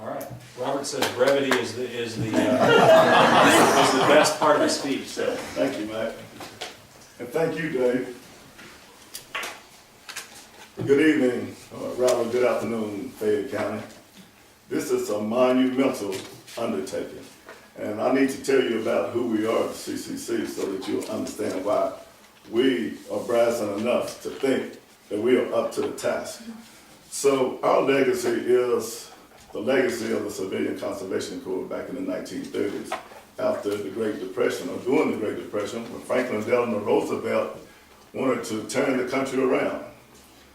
All right. Robert says brevity is the best part of his speech. So Thank you, Mike. And thank you, Dave. Good evening, rather good afternoon, Fayette County. This is a monumental undertaking. And I need to tell you about who we are at the CCC so that you'll understand why we are brazen enough to think that we are up to the task. So our legacy is the legacy of the Civilian Conservation Corps back in the 1930s, after the Great Depression, or during the Great Depression, when Franklin Delano Roosevelt wanted to turn the country around.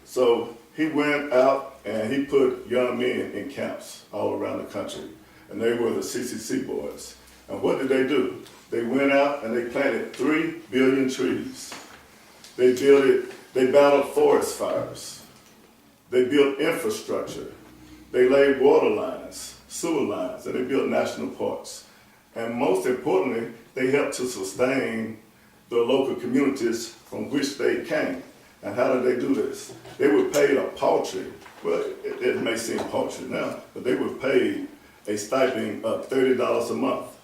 So he went out and he put young men in camps all around the country, and they were the CCC boys. And what did they do? They went out and they planted 3 billion trees. They battled forest fires. They built infrastructure. They laid water lines, sewer lines, and they built national parks. And most importantly, they helped to sustain the local communities from which they came. And how did they do this? They were paid a paltry, well, it may seem paltry now, but they were paid a stipend of $30 a month.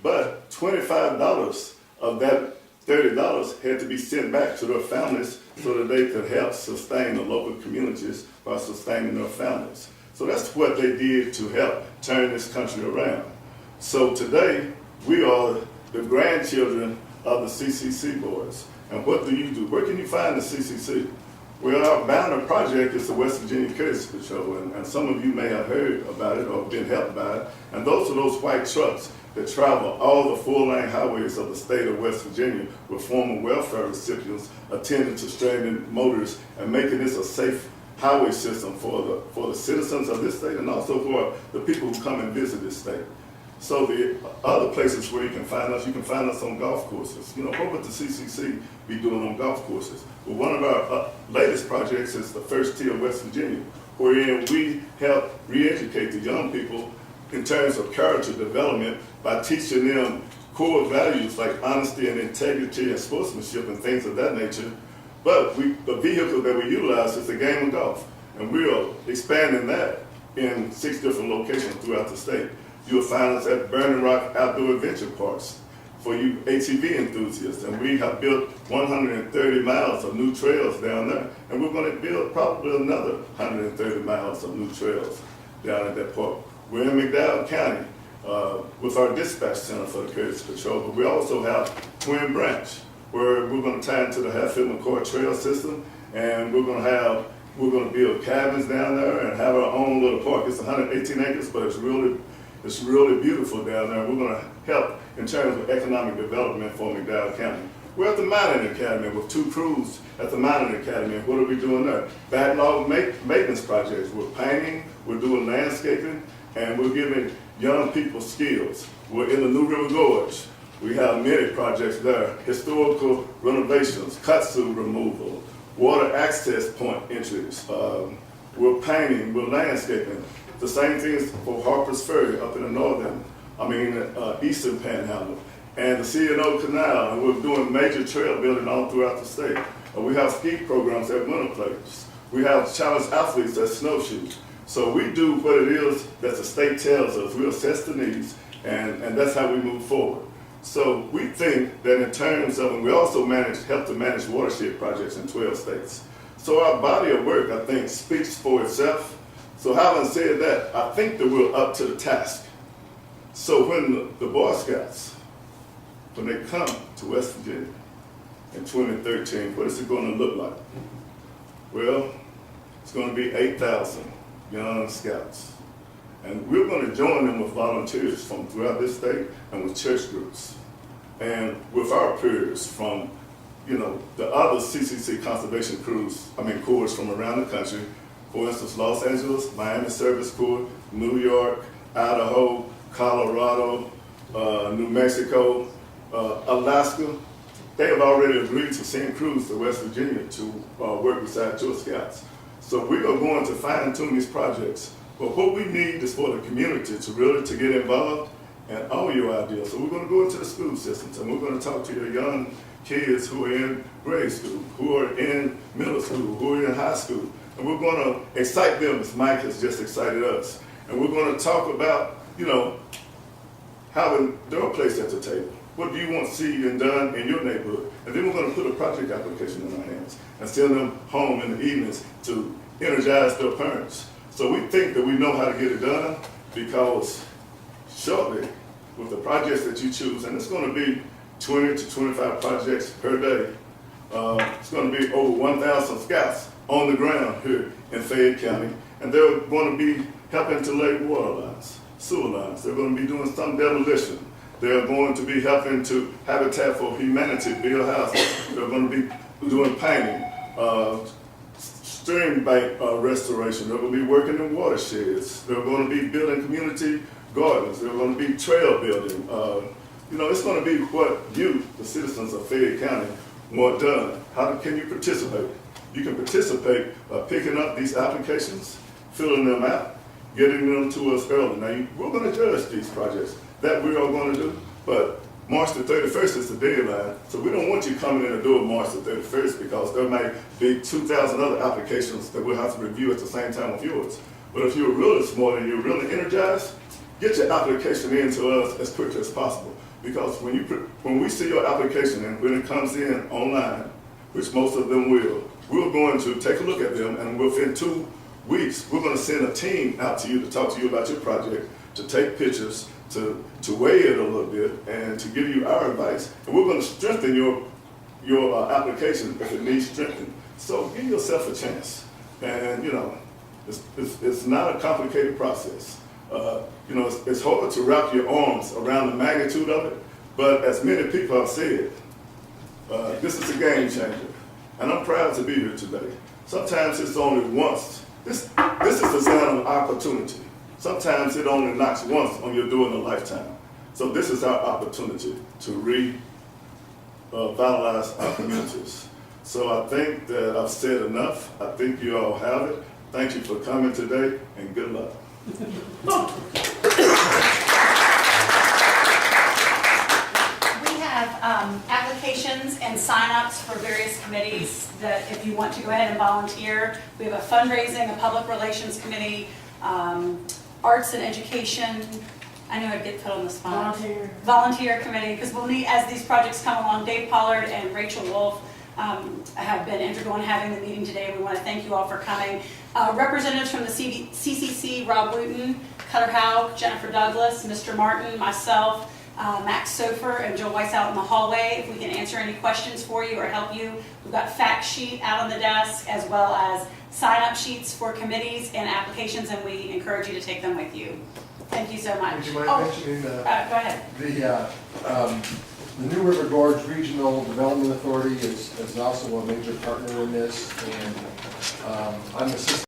But $25 of that $30 had to be sent back to their families so that they could help sustain the local communities by sustaining their families. So that's what they did to help turn this country around. So today, we are the grandchildren of the CCC boys. And what do you do? Where can you find the CCC? Well, our banner project is the West Virginia Courtesy Patrol, and some of you may have heard about it or been helped by it. And those are those white trucks that travel all the four-lane highways of the state of West Virginia with former welfare recipients attending to stranded motorists and making this a safe highway system for the citizens of this state and also for the people who come and visit this state. So the other places where you can find us on golf courses. You know, what would the CCC be doing on golf courses? Well, one of our latest projects is the First Tee of West Virginia, wherein we help re-educate the young people in terms of character development by teaching them core values like honesty and integrity and sportsmanship and things of that nature. But the vehicle that we utilize is the game of golf, and we are expanding that in 6 different locations throughout the state. You'll find us at Burning Rock Outdoor Adventure Parks for you ATV enthusiasts, and we have built 130 miles of new trails down there, and we're going to build probably another 130 miles of new trails down at that park. We're in McDowell County with our dispatch center for the Courtesy Patrol, but we also have Twin Branch, where we're going to tie into the Hatfield McCoy Trail system, and we're going to build cabins down there and have our own little park. It's 118 acres, but it's really beautiful down there. We're going to help in terms of economic development for McDowell County. We're at the Mining Academy with 2 crews at the Mining Academy. And what are we doing there? Backlog maintenance projects. We're painting, we're doing landscaping, and we're giving young people skills. We're in the New River Gorge. We have many projects there. Historical renovations, kudzu removal, water access point entries. We're painting, we're landscaping. The same thing is for Harper's Ferry up in the eastern panhandle, and the C&O Canal, and we're doing major trail building all throughout the state. We have ski programs at winter places. We have challenged athletes at snowshoes. So we do what it is that the state tells us. We assess the needs, and that's how we move forward. So we think that in terms of, and we also help to manage watershed projects in 12 states. So our body of work, I think, speaks for itself. So having said that, I think that we're up to the task. So when the Boy Scouts, when they come to West Virginia in 2013, what is it going to look like? Well, it's going to be 8,000 young scouts. And we're going to join them with volunteers from throughout this state and with church groups. And with our peers from, the other CCC conservation corps from around the country. For instance, Los Angeles, Miami Service Corps, New York, Idaho, Colorado, New Mexico, Alaska. They have already agreed to send crews to West Virginia to work beside your scouts. So we are going to fine tune these projects. But what we need is for the community to get involved and all your ideas. So we're going to go into the school systems and we're going to talk to your young kids who are in grade school, who are in middle school, who are in high school. And we're going to excite them as Mike has just excited us. And we're gonna talk about, you know, having their place at the table. What do you want to see done in your neighborhood? And then we're gonna put a project application in our hands and send them home in the evenings to energize their parents. So we think that we know how to get it done, because shortly, with the projects that you choose, and it's gonna be 20 to 25 projects per day, it's gonna be over 1,000 scouts on the ground here in Fayette County, and they're gonna be helping to lay water lines, sewer lines. They're gonna be doing some demolition. They're going to be helping to Habitat for Humanity build houses. They're going to be doing painting, stream bank restoration. They're going to be working in watersheds. They're going to be building community gardens. They're going to be trail building. You know, it's going to be what you, the citizens of Fayette County, want done. How can you participate? You can participate by picking up these applications, filling them out, getting them to us early. Now, we're going to judge these projects. That we are going to do, but March the 31st is the deadline, so we don't want you coming in the door March the 31st, because there may be 2,000 other applications that we'll have to review at the same time with yours. But if you're really smart and you're really energized, get your application in to us as quickly as possible, because when we see your application and when it comes in online, which most of them will, we're going to take a look at them, and within 2 weeks, we're going to send a team out to you to talk to you about your project, to take pictures, to weigh it a little bit, and to give you our advice. And we're going to strengthen your application if it needs strengthening. So give yourself a chance. And you know, it's not a complicated process. You know, it's hard to wrap your arms around the magnitude of it, but as many people have said, this is a game changer. And I'm proud to be here today. Sometimes it's only once. This is a sign of opportunity. Sometimes it only knocks once on your door in a lifetime. So this is our opportunity to revitalize our communities. So I think that I've said enough. I think you all have it. Thank you for coming today, and good luck. We have applications and sign-ups for various committees that if you want to go ahead and volunteer. We have a fundraising, a public relations committee, arts and education. I knew I'd get put on the spot. Volunteer committee, because we'll need, as these projects come along, Dave Pollard and Rachel Wolf have been integral in having the meeting today. We want to thank you all for coming. Representatives from the CCC, Rob Wooten, Cutter Howe, Jennifer Douglas, Mr. Martin, myself, Max Sofer, and Joe Weiss out in the hallway. If we can answer any questions for you or help you, we've got fact sheet out on the desk, as well as sign-up sheets for committees and applications, and we encourage you to take them with you. Thank you so much. Would you mind mentioning go ahead. The New River Gorge Regional Development Authority is also a major partner in this, and I'm assistant